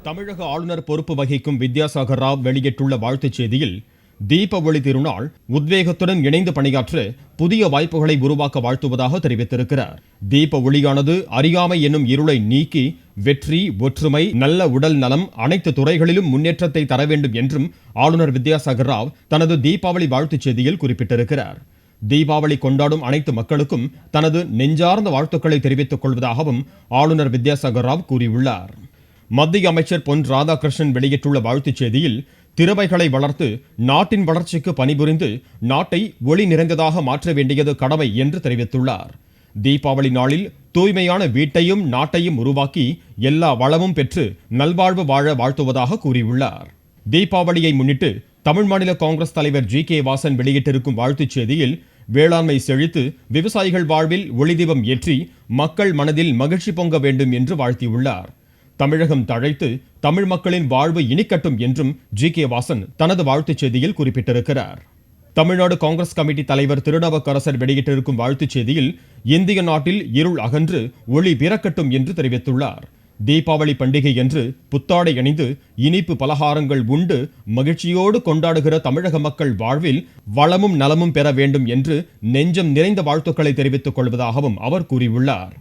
தமிழக ஆளுநர் பொறுப்பு வகிக்கும் வித்யாசாகர் ராவ் வெளியிட்டுள்ள வாழ்த்துச் செய்தியில், தீப ஒளி திருநாள் உத்வேகத்துடன் இணைந்து பணியாற்ற புதிய வாய்ப்புகளை உருவாக்க வாழ்த்துவதாக தெரிவித்திருக்கிறார். தீப ஒளியானது அறியாமை என்னும் இருளை நீக்கி வெற்றி, ஒற்றுமை, நல்ல உடல் நலம் அனைத்து துறைகளிலும் முன்னேற்றத்தை தர வேண்டும் என்றும் ஆளுநர் வித்யாசாகர் ராவ் தனது தீபாவளி வாழ்த்துச் செய்தியில் குறிப்பிட்டிருக்கிறார். தீபாவளி கொண்டாடும் அனைத்து மக்களுக்கும் தனது நெஞ்சார்ந்த வாழ்த்துக்களை தெரிவித்துக் கொள்வதாகவும் ஆளுநர் வித்யாசாகர் ராவ் கூறியுள்ளார். மத்திய அமைச்சர் பொன் ராதாகிருஷ்ணன் வெளியிட்டுள்ள வாழ்த்துச் செய்தியில், திறமைகளை வளர்த்து நாட்டின் வளர்ச்சிக்கு பணிபுரிந்து நாட்டை ஒளி நிறைந்ததாக மாற்ற வேண்டியது கடமை என்று தெரிவித்துள்ளார். தீபாவளி நாளில் தூய்மையான வீட்டையும் நாட்டையும் உருவாக்கி எல்லா வளமும் பெற்று நல்வாழ்வு வாழ வாழ்த்துவதாக கூறியுள்ளார். தீபாவளியை முன்னிட்டு தமிழ் மாநில காங்கிரஸ் தலைவர் ஜி.கே. வாசன் வெளியிட்டிருக்கும் வாழ்த்துச் செய்தியில், வேளாண்மை செழித்து விவசாயிகள் வாழ்வில் ஒளிதீபம் ஏற்றி மக்கள் மனதில் மகிழ்ச்சி பொங்க வேண்டும் என்று வாழ்த்தியுள்ளார். தமிழகம் தழைத்து தமிழ் மக்களின் வாழ்வு இனிக்கட்டும் என்றும் ஜி.கே. வாசன் தனது வாழ்த்துச் செய்தியில் குறிப்பிட்டிருக்கிறார். தமிழ்நாடு காங்கிரஸ் கமிட்டி தலைவர் திருநாவுக்கரசர் வெளியிட்டிருக்கும் வாழ்த்துச் செய்தியில், இந்திய நாட்டில் இருள் அகன்று ஒளி பிறக்கட்டும் என்று தெரிவித்துள்ளார். தீபாவளி பண்டிகை என்று புத்தாடை அணிந்து இனிப்பு பலகாரங்கள் உண்டு மகிழ்ச்சியோடு கொண்டாடுகிற தமிழக மக்கள் வாழ்வில் வளமும் நலமும் பெற வேண்டும் என்று நெஞ்சம் நிறைந்த வாழ்த்துக்களை தெரிவித்துக் கொள்வதாகவும் அவர் கூறியுள்ளார்.